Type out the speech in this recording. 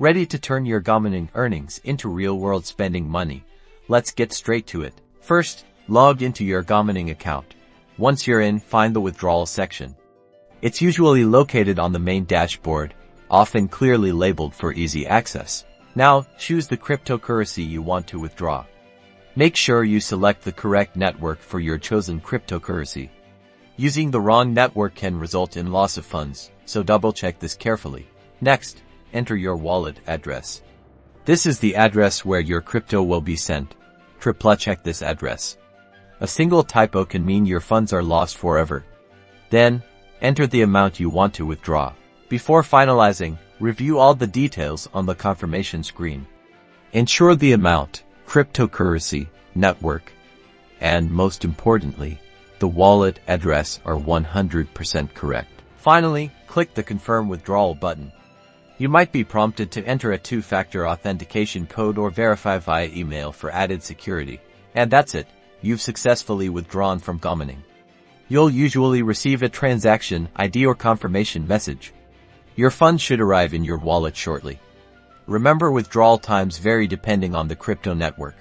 Ready to turn your Gomining earnings into real-world spending money? Let's get straight to it. First, log into your Gomining account. Once you're in, find the withdrawal section. It's usually located on the main dashboard, often clearly labeled for easy access. Now, choose the cryptocurrency you want to withdraw. Make sure you select the correct network for your chosen cryptocurrency. Using the wrong network can result in loss of funds, so double-check this carefully. Next, enter your wallet address. This is the address where your crypto will be sent. Triple-check this address. A single typo can mean your funds are lost forever. Then, enter the amount you want to withdraw. Before finalizing, review all the details on the confirmation screen. Ensure the amount, cryptocurrency, network, and most importantly, the wallet address are 100% correct. Finally, click the Confirm Withdrawal button. You might be prompted to enter a two-factor authentication code or verify via email for added security. And that's it. You've successfully withdrawn from Gomining. You'll usually receive a transaction ID or confirmation message. Your funds should arrive in your wallet shortly. Remember, withdrawal times vary depending on the crypto network.